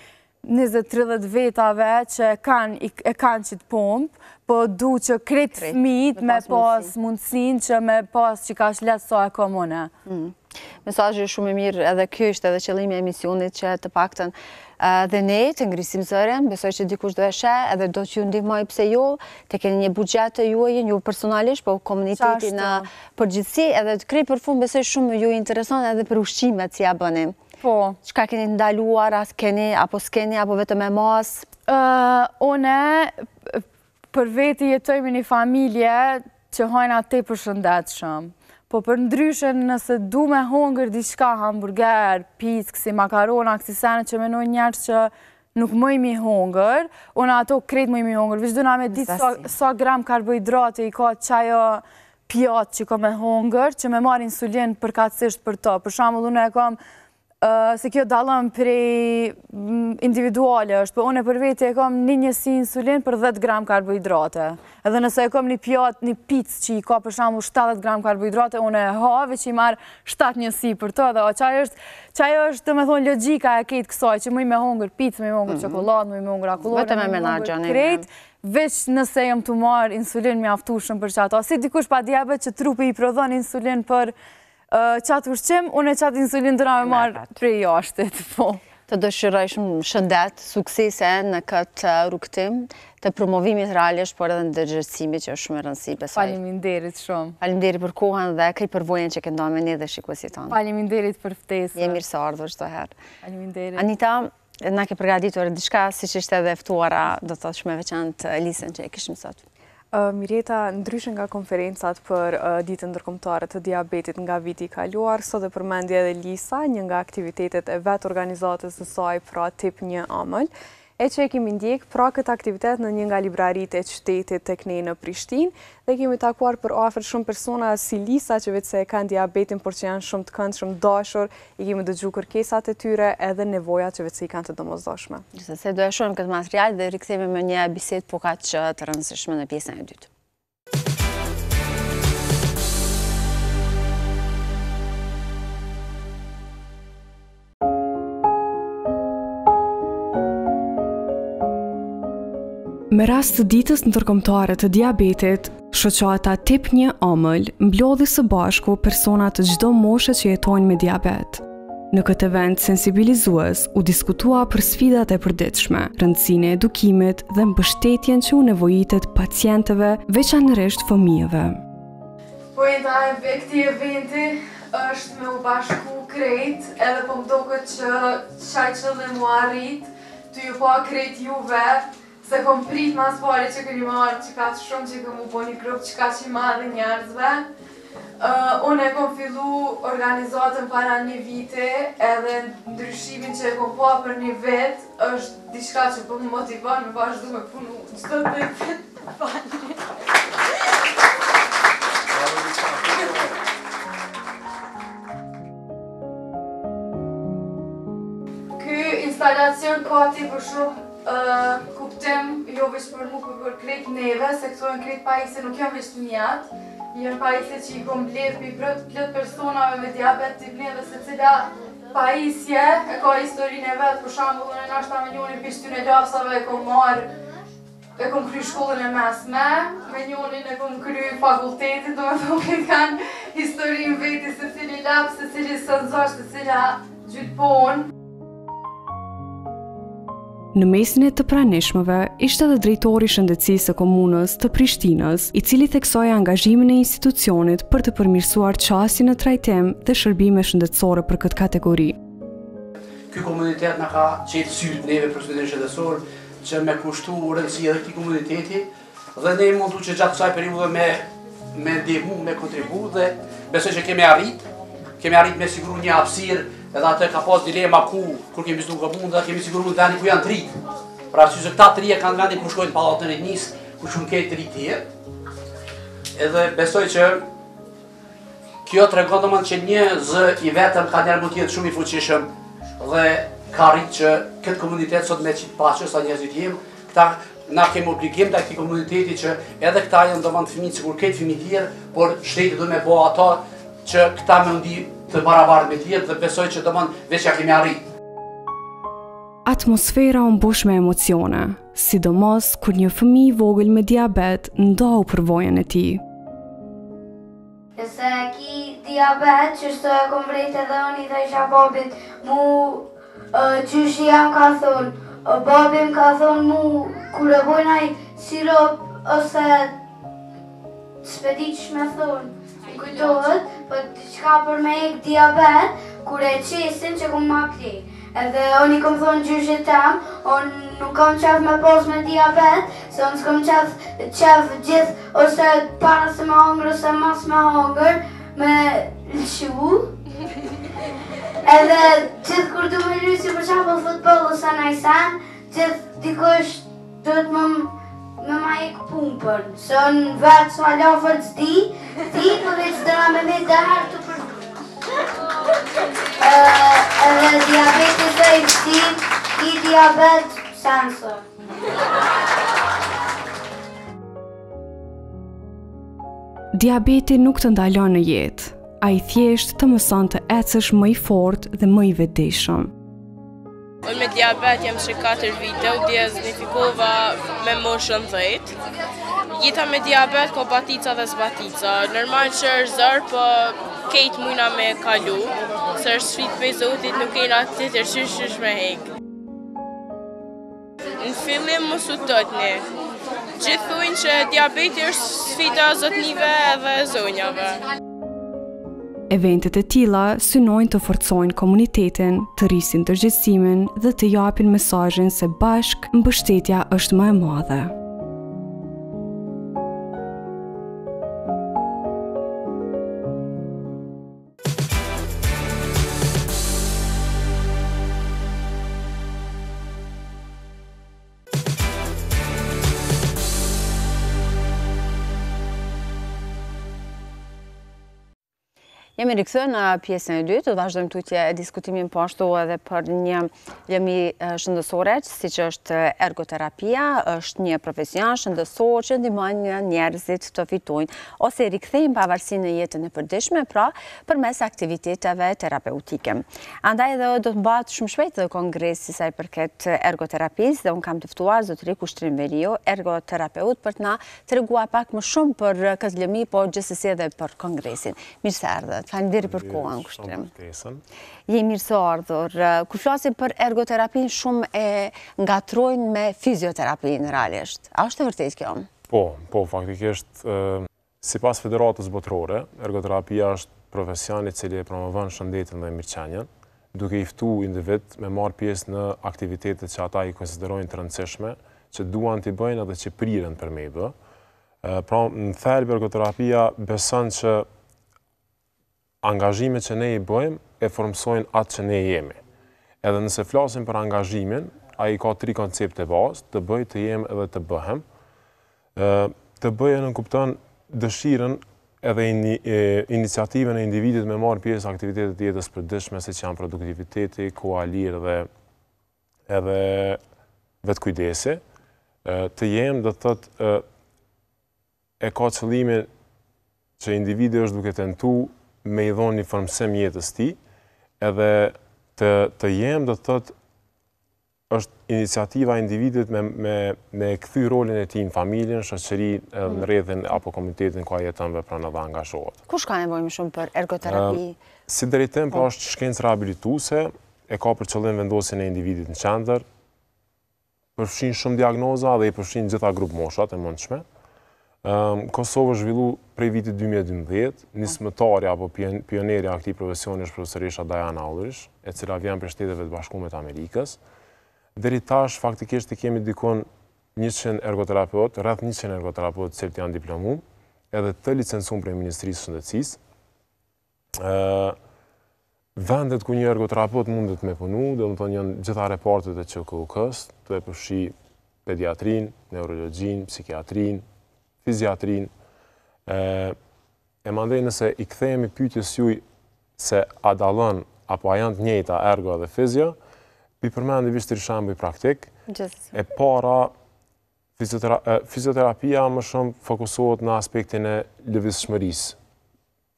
20-30 vetave që e kanë qitë pompë, po du që kretë fëmijët me pas mundësin që me pas që ka shletë sa e komune. Mesazhi shumë i mirë, edhe kjo është edhe qëllimi e emisionit që të paktën dhe ne të ngrisim zërin, besoj që dikush do e sheh, edhe do t'ju ndihmoj pse jo, të keni një buxhet të juaj, ju personalisht, po komuniteti në përgjithësi, edhe të krej për fund besoj shumë ju intereson edhe për ushqimet si ja bëni. Po. Qka keni ndaluar, as keni, apo s'keni, apo vetëm e mas? Une, për veti jetoj me një familje që hajna te për shëndetshëm. Po për ndryshen nëse du me hongër diçka, hamburger, pizzë, kësi makarona, kësi sene që menoj njerës që nuk mëj mi hongër, unë ato krejt mëj mi hongër, vish du na me ditë sa gram karbohidrate i ka qajo pjatë që ka me hongër, që me marr insulin përkatësisht për to. Për shembull, unë e kam se kjo dallon prej individuale është, po unë për vete e kam një njësi insulin për 10 gram karbohidrate. Edhe nëse e kam një pjatë, një picë që i ka për shembull 70 gram karbohidrate, unë e have që i marr 7 njësi për to, dhe qaj është të me thonë logjika e ketë kësaj, që mëj me hongër picë, mëj me hongër çokoladë, mëj me hongër akullore, mëj me hongër krejt, veç nëse jam të marr insulin mjaftueshëm për çato. Si dikush pa diabet që trupi i prodhon insulin për qatë ushqim, unë e qatë insulin të na me marrë prej jashtit, po. Të dëshiroj shumë shëndet, suksese në këtë rrugtim të promovimit realisht, por edhe në dëgjërsimit që është shumë e rëndësi, besoj. Faleminderit shumë. Faleminderit për kohën dhe këj përvojën që këndonë me ne dhe shikuesit tonë. Faleminderit për ftesën. Je mirë se ardhur çdo herë. Faleminderit. Anita, na ke përgatitur diçka siç ishte edhe ftuara, do të thotë shumë e veçantë Elisën që e kishim sot. Mirjeta, ndryshën nga konferencat për ditën ndërkombëtare të diabetit nga viti i kaluar, sot e përmendi edhe Lisa, një nga aktivitetet e vetë organizatës së saj pra tip 1 AML, e që e kemi ndjek pra këtë aktivitet në një nga libraritë e qytetit tek ne në Prishtinë dhe kemi takuar për afër shumë persona si Lisa që vetë se e kanë diabetin por që janë shumë të këndshëm, dashur, i kemi dëgjuar kërkesat e tyre edhe nevojat që vetë se i kanë të domosdoshme. Gjithsesi do e shohim këtë material dhe rikthehemi me një bisedë po kaq të rëndësishme në pjesën e dytë. Me rast të ditës ndërkombëtare të diabetit, shoqata Tip 1 Omël mblodhi së bashku persona të çdo moshe që jetojnë me diabet. Në këtë event sensibilizues u diskutua për sfidat e përditshme, rëndësinë e edukimit dhe mbështetjen që u nevojitet pacientëve, veçanërisht fëmijëve. Pojenta e këtij eventi është me u bashku krejt, edhe po më duket që çaj qëllim u arrit, të ju pa krejt juve, se kom prit mas pari që këni marrë që ka shumë që kom u po një grup që ka që madhe njerëzve. Unë e kom fillu organizatën para një vite edhe ndryshimin që e kom pa për një vet është diçka që po më motivon me vazhdu me punu çdo ditë. Ky instalacion ka ti për shumë kuptim, jo veç për mu për krejt neve, se këto në krejt pajisje nuk jam veç të njat, jënë pajisje që i kom bledh për plët personave me diabet tip 1 dhe se cila pajisje e ka historinë e vetë, për shambullën e nashta me njonin për shtynë e lapsave e kom kry shkollën e mesme, me njonin e kom kry fakultetit, do me thonë këtë kanë historinë veti se cili laps, se cili sënzosh, se cila gjytpon. Në mesin e të pranishmëve, ishte edhe drejtori shëndetësisë së komunës të Prishtinës, i cili theksoi angazhimin e institucionit për të përmirësuar qasjen në trajtim dhe shërbime shëndetësore për këtë kategori. Ky komunitet na ka qetë syt neve personelin shëndetësor që me kushtu rëndësi edhe këtij komuniteti dhe ne mundu që gjatë kësaj periudhe me ndihmu, me kontribu dhe besoj që kemi arrit me siguru një hapësirë. Edhe atë ka pas dilema kur kemi zdu komunë dhe kemi siguru në vendi ku janë tri. Pra arsye se këta tri e kanë vendi ku shkojnë pallatën e Nis, ku shumë ketë tri tjerë. Edhe besoj që kjo tregon domosdoshmë që një zë i vetëm ka njerë mund të jetë shumë i fuqishëm dhe ka arrit që këtë komunitet sot me qitë paqe sa njerëzit jem, këta na kemi obligim ndaj këtij komuniteti që edhe këta janë domosdoshmë fëmijë sikur këtë fëmijë tjerë, por shteti do me bëj ato që këta me ndi të barabartë me tjerë dhe besoj që domosdoshmë veç ja kemi arrit. Atmosfera u mbush me emocione, sidomos kur një fëmijë i vogël me diabet ndohu përvojën e tij. Se ki diabet që shto e kom vrejt edhe unë i thejsha babit mu qyshi jam ka thonë, babim ka thonë mu kur e bojnaj sirop ose s'pedi që shme thonë. Kujtohet, për qka për me ek diabet, kur e qesin që kom ma kli. Edhe unë i kom thonë gjyshit tem, unë nuk kom qef me pos me diabet, se unë s'kom qef gjithë, ose para se me hongër, ose mas me hongër, me lëshu. Edhe gjithë kur du me lysi për qapë futbol ose najsen, gjithë dikush duhet me ma ik pumpën, se unë vetë s'ma lafër s'di, për veç dëna me me dëherë të përdu. Edhe diabetes e i s'di, i diabet sensor. Diabeti nuk të ndalon në jetë, a i thjesht të mëson të ecësh më i fortë dhe më i vetëdijshëm. Unë me diabet jam që 4 vite, u diagnostifikova me moshën 10. Jeta me diabet ka batica dhe zbatica. Normal që është zërë, po kejtë mujna me kalu, se është sfit për zotit nuk e nga të të qysh me hekë. Në fillim mos u totni. Gjithë thujnë që diabeti është sfida zotnive edhe zonjave. Eventet e tilla synojnë të forcojnë komunitetin, të rrisin tërgjegjësimin dhe të japin mesazhin se bashk mbështetja është më e madhe. Jemi rikthyer në pjesën e dytë, do vazhdojmë tutje diskutimin po ashtu edhe për një lëmi shëndetësore, siç është ergoterapia, është një profesion shëndetësor që ndihmon njerëzit të fitojnë ose rikthejnë pavarësinë në jetën e përditshme, pra përmes aktiviteteve terapeutike. Andaj edhe do të bëhet shumë shpejt edhe kongresi sa i përket ergoterapisë dhe unë kam të ftuar zotëri Kushtrim Veriu, ergoterapeut, për të na treguar pak më shumë për këtë lëmi, po gjithsesi edhe për kongresin. Mirë se erdhët. Faleminderit për kohën, Kushtrim. Je mirë se ardhur. Kur flasim për ergoterapinë, shumë e ngatrojnë me fizioterapinë realisht. A është e vërtetë kjo? Po, faktikisht, sipas Federatës Botërore, ergoterapia është profesion i cili e promovon shëndetin dhe mirëqenjen, duke i ftuar individ me marrë pjesë në aktivitetet që ata i konsiderojnë të rëndësishme, që duan t'i bëjnë edhe që priren për me i bë. Pra, në thelb ergoterapia beson që angazhimet që ne i bëjmë e formsojnë atë që ne jemi. Edhe nëse flasim për angazhimin, ai ka 3 koncepte bazë, të bëj, të jem edhe të bëhem. Të bëj në kupton dëshirën edhe iniciativën e individit me marrë pjesë aktivitetet jetës përditshme, siç janë produktiviteti, koha lirë dhe edhe vetkujdesi. Të jem do të thotë e ka qëllimin që individi është duke tentu me i dhonë një formësim jetës ti, edhe të jem do të thotë është iniciativa e individit me kthy rolin e tij në familjen, shoqëri, në rrjethin apo komunitetin ku ai jeton, vepron edhe angazhohet. Kush ka nevojë më shumë për ergoterapi? Si drejtim, pra është shkencë rehabilituese, e ka për qëllim vendosjen e individit në qendër, përfshin shumë diagnoza dhe i përfshin gjitha grup moshat e mundshme. Kosovë është zhvillu prej vitit 2012, nismëtarja apo pionerja e këtij profesioni është profesoresha Diana Ulrich, e cila vjen prej Shteteve të Bashkuara të Amerikës. Deri tash faktikisht i kemi dikon 100 ergoterapeut, rreth 100 ergoterapeut që janë diplomuar, edhe të licencuar prej Ministrisë së Shëndetësisë. Vendet ku një ergoterapeut mundet me punu, domethënë janë gjitha repartet e QKUK-s, të e përfshi pediatrin, neurologjin, psikiatrin, fiziatrin. E mandej nëse i kthehemi pyetjes juaj se a dallon apo a janë të njëjta ergo dhe fizio, pi përmendi vishtir shembull praktik. E para, fizioterapia më shumë fokusohet në aspektin e lëvizshmërisë,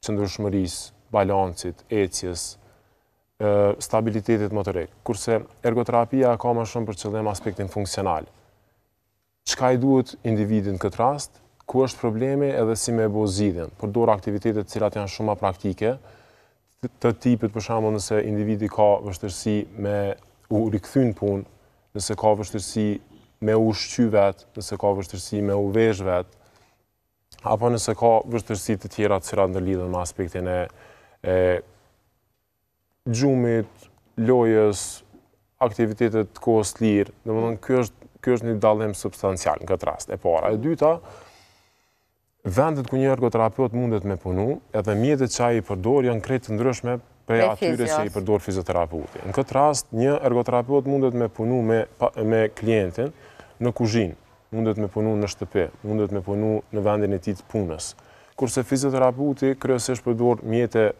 qëndrueshmërisë, balancit, ecjes, stabilitetit motorik, kurse ergoterapia ka më shumë për qëllim aspektin funksional. Çka i duhet individit në këtë rast? Ku është problemi edhe si me bo zgjidhjen. Përdor aktivitetet të cilat janë shumë praktike, të tipit për shembull nëse individi ka vështirësi me u rikthye në punë, nëse ka vështirësi me u ushqy vet, nëse ka vështirësi me u vesh vet, apo nëse ka vështirësi të tjera të cilat ndërlidhen me aspektin e gjumit, lojës, aktivitetet të kohës lirë. Domethënë ky është një dallim substancial në këtë rast. E para, e dyta, vendet ku një ergoterapeut mundet me punu, edhe mjetet që ai i përdor janë krejt të ndryshme prej atyre që i përdor fizioterapeuti. Në këtë rast, një ergoterapeut mundet me punu me klientin në kuzhinë, mundet me punu në shtëpi, mundet me punu në vendin e tij të punës. Kurse fizioterapeuti kryesisht përdor mjete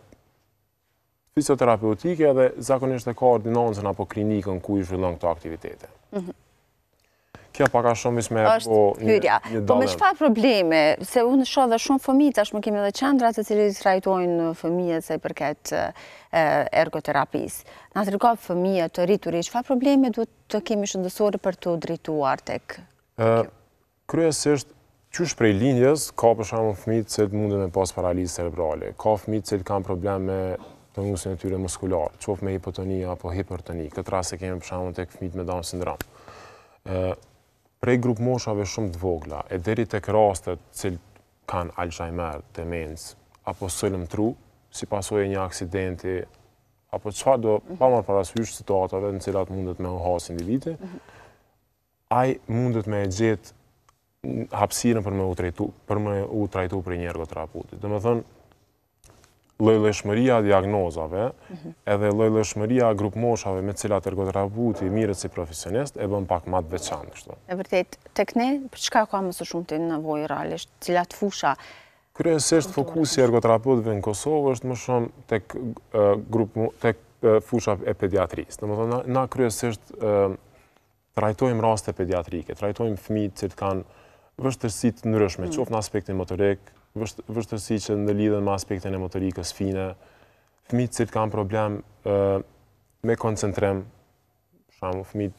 fizioterapeutike dhe zakonisht e ka ordinancën apo klinikën ku i zhvillon këto aktivitete. Kjo paka shumë me po një dallim. Po me çfarë probleme? Se unë shoh dhe shumë fëmijë, tashmë kemi edhe qendra të cilit trajtojnë fëmijët sa i përket ergoterapisë. Na tregon fëmijët të rriturit, çfarë probleme duhet të kemi shëndetësore për të drejtuar tek? Kryesisht, qysh prej lindjes, ka për shembull fëmijë që mundën me pas paralizë cerebrale, ka fëmijë që kanë probleme me tonusin e tyre muskular, qoftë me hipotoni apo hipertoni. Këtë rast e kemi për shembull tek fëmijët me Down syndrom. Prej grup moshave shumë të vogla, e deri tek rastet që kanë Alzheimer, demencë, apo sulm tru, si pasojë një aksidenti, apo çfarë do pa marrë parasysh situatave në cilat mundet me u has individi, ai mundet me e gjetë hapësirën për me u trajtu për një ergoterapeuti. Domethënë, lloj-llojshmëria diagnozave, edhe lloj-llojshmëria grup moshave me cilat ergoterapeuti mirët si profesionist e bën pak më të veçantë kështu. E vërtet, tek ne, për çka ka më së shumti nevojë realisht, cilat fusha Kryesisht fokusi ergoterapeutëve në Kosovë është më shumë tek fusha e pediatrisë. Domethënë na kryesisht trajtojmë raste pediatrike, trajtojmë fëmijët që kanë vështirësi të ndryshme, qoftë në aspektin motorik, vështirësi që ndërlidhen me aspektin e motorikës fine, fëmijët që kanë problem me koncentrim, për shembull fëmijët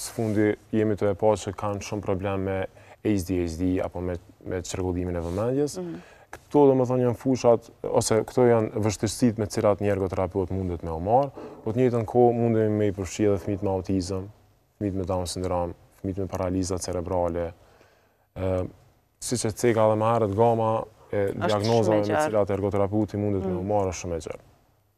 së fundi jemi të pa që kanë shumë problem me ADHD apo me çrregullimin e vëmendjes. Këto domethënë janë fushat ose këto janë vështirësitë me të cilat një ergoterapeut mundet me u marr, por të njëjtën kohë mundemi me i përfshi edhe fëmijët me autizëm, fëmijët me Down syndrom, fëmijët me paraliza cerebrale. Siç e ceka edhe më herët, gama e diagnozave me të cilat ergoterapeuti mundet me u marr është shumë e gjerë.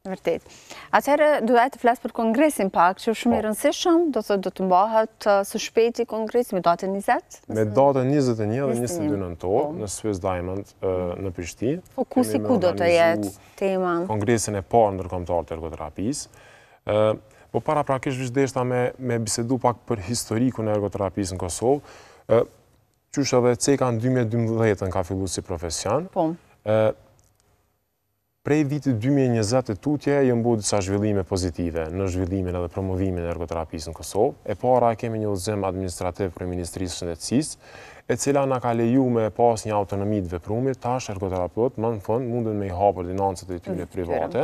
Vërtet. Atëherë duhet të flas për kongresin pak, që është shumë i rëndësishëm, do të mbahet së shpejti kongresi me datën 20? Me datën 21 dhe 22 nëntor në Swiss Diamond në Prishtinë. Fokusi ku do të jetë tema? Kongresin e parë ndërkombëtar të ergoterapisë. Po paraprakisht deshta me bisedu pak për historikun e ergoterapisë në Kosovë. Qysh edhe ceka në 2012 ka filluar si profesion. Prej vitit 2020 të tutje jënë bu disa zhvillime pozitive në zhvillimin edhe promovimin e ergoterapisë në Kosovë. E para kemi një udhëzim administrativ për Ministrisë së Shëndetësisë, e cila na ka leju me pas një autonomi të veprumit, tash ergoterapeut më në fund mundën me i hapë ordinancët e tyre private,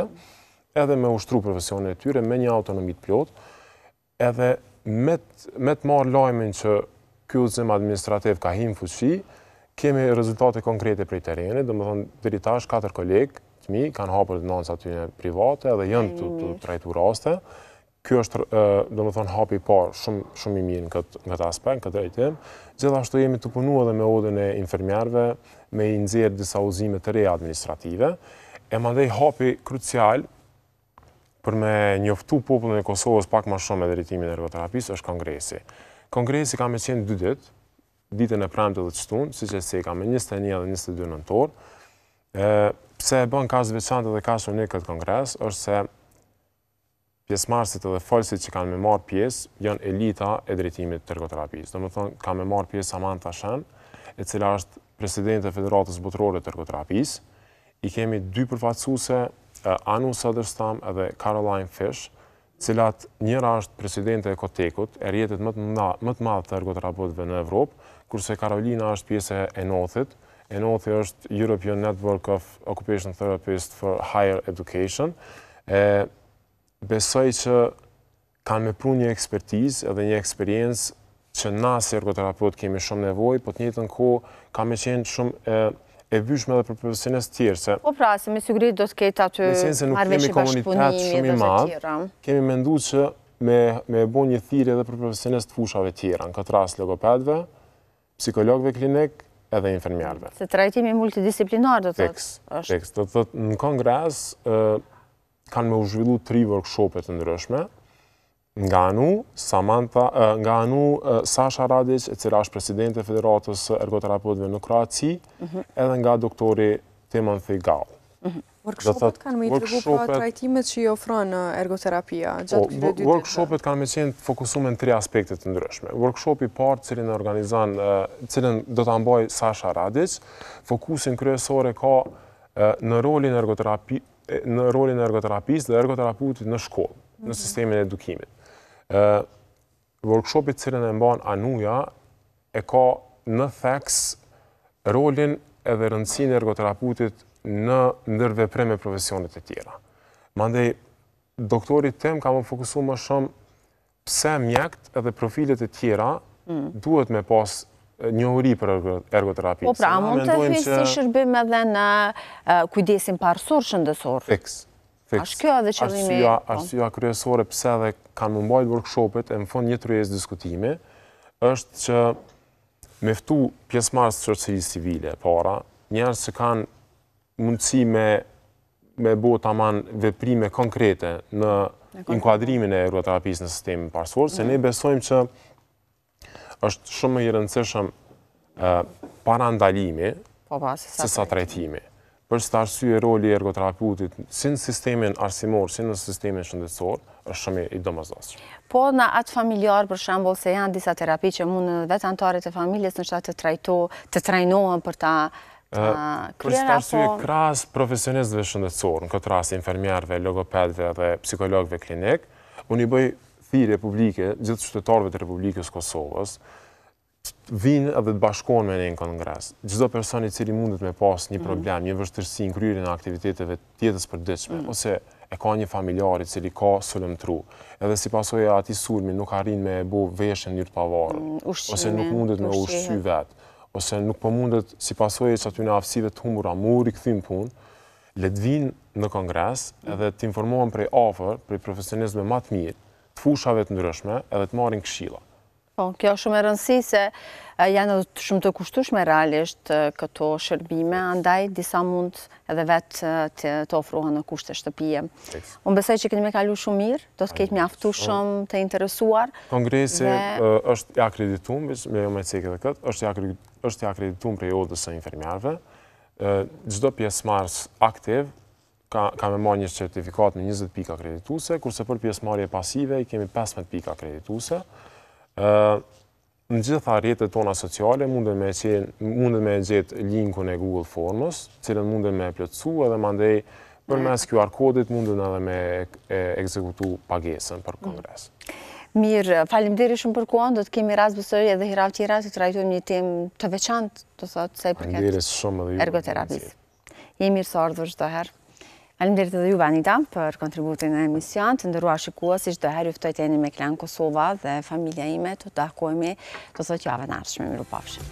edhe me ushtru profesionin e tyre me një autonomi të plot, edhe me të marrë lajmin që ky udhëzim administrativ ka hyrë në fuqi, kemi rezultate konkrete prej terenit, domethënë deri tash 4 kolegë kanë hapur ordinanca aty private dhe janë të trajtuar raste. Ky është domethënë hapi i parë shumë i mirë në këtë aspekt, këtë drejtim. Gjithashtu jemi të punuar edhe me odën e infermierëve, me i nxjerr disa udhëzime të reja administrative. E mandej hapi krucial për me njoftu popullin e Kosovës pak më shumë me drejtimin e ergoterapisë është kongresi. Kongresi ka me qenë 2 ditë, ditën e premte dhe të shtunë, siç e se ka me 21 dhe 22 nëntor. Pse e bën kaq veçantë dhe kaq unik këtë kongres, është se pjesëmarrësit edhe folësit që kanë me marrë pjesë janë elita e drejtimit të ergoterapisë. Domethënë ka me marrë pjesë Samantha Shen, e cila është presidente e Federatës Botërore të Ergoterapisë. I kemi 2 përfaqësuese, Anu Söderstam edhe Caroline Fish, cilat njëra është presidente e Kotekut, e rjetit më të madh të ergoterapeutëve në Evropë, kurse Carolina është pjesë e ENOTH-it. ENOTH është European Network of Occupational Therapists for Higher Education. Besoj që kanë me pru një ekspertizë edhe një eksperiencë që na si ergoterapeut kemi shumë nevojë, po të njëjtën kohë ka me qenë shumë e vyshme edhe për profesionistë tjerë. Po pra, se me siguri do të ketë aty marrëveshje bashkëpunimi dhe të tjera. Kemi menduar që me bo një thirrje edhe për profesionistë fushave tjera, në këtë rast logopedëve, psikologëve klinik, edhe infermierëve. Se trajtimi multidisiplinar do të thotë. Do të thotë në kongres kanë me u zhvillu 3 workshopet të ndryshme, nga anu Sasha Radic, e cila është presidente e Federatës ergoterapeutëve në Kroaci, edhe nga doktori Timothy Gall. Workshopet kanë me i tregu pra trajtimet që i ofron ergoterapia gjatë këtyre 2 ditëve? Workshopet kanë me qenë fokusuar në 3 aspekte të ndryshme. Workshopi i parë, cilin do ta mbaj Sasha Radic, fokusin kryesor e ka në rolin e ergoterapisë dhe ergoterapeutit në shkollë, në sistemin e edukimit. Workshopi cilin e mban Anuja e ka në theks rolin edhe rëndësinë e ergoterapeutit në ndërveprim me profesionet e tjera. Mandej, doktorit tim ka më fokusu më shumë pse mjekt edhe profilet e tjera duhet me pas njohuri për ergoterapisë. Po pra, mund të hyjë si shërbim edhe në kujdesin parësor shëndetësor? Fiks. Ashtë kjo edhe qëllimi? Arsyeja kryesore pse edhe kanë më mbajt workshopet e në fund një tryezë diskutimi, është që me ftu pjesëmarrës të shoqërisë civile para, njerëz që kanë mundësi me bo taman veprime konkrete në inkuadrimin e ergoterapisë në sistemin parësor, se ne besojmë që është shumë i rëndësishëm para ndalimi se sa trajtimi. Për çdo arsye roli i ergoterapeutit si në sistemin arsimor, si në sistemin shëndetësor, është shumë i domosdoshëm. Po në atë familjar, për shembull, se janë disa terapi që mund vetë anëtarët e familjes në shtatë të trajnohen për ta Për që arsye krahas profesionistëve shëndetësor, në këtë rast infermierëve, logopedëve dhe psikologëve klinik, unë i bëj thirrje publike gjithë qytetarëve të Republikës Kosovës, vinë edhe të bashkohen me ne në kongres. Çdo person i cili mundet me pas një problem, një vështirësi në kryerjen e aktiviteteve tjetës përditshme, ose e ka një familjar i cili ka sulmtru, edhe si pasojë e atij sulmi nuk arrin me bu veshën në mënyrë të pavarur, ose nuk mundet me ushqy vet, ose nuk po mundet si pasojë që aty në aftësive të humbura mu rikthym punë, le të vinë në kongres edhe të informohen prej afër, prej profesionistëve më të mirë, të fushave të ndryshme, edhe të marrin këshilla. Po, kjo është shumë e rëndësishme se janë shumë të kushtueshme realisht këto shërbime, andaj disa mund edhe vetë të ofrohen në kushte shtëpie. Unë besoj që keni me kalu shumë mirë, do të ketë mjaftu shumë të interesuar. Kongresi është i akredituar, me jo me cekë edhe këtë, është i akredituar prej Odës së infermierëve. Çdo pjesëmarrës aktiv ka me marrë një certifikat me 20 pikë akredituese, kurse për pjesëmarrje pasive i kemi 15 pikë akredituese. Në gjitha rrjetet tona sociale mundet me gjetë linkun e Google Formës, cilën mundet me plotësu edhe mandej përmes QR kodit mundet edhe me ekzekutu pagesën për kongres. Mirë, faleminderit shumë për kohën, do të kemi rast besoj edhe hera tjera të trajtojmë një temë të veçantë, do thotë sa i përket ergoterapisë. Jemi mirë se ardhur çdo herë. Faleminderit edhe juve Anita për kontributin në emision, të nderuar shikues, si çdo herë ju ftoj të jeni me Klan Kosova dhe familja ime, të takohemi, do thotë javën e ardhshme, mirupafshim.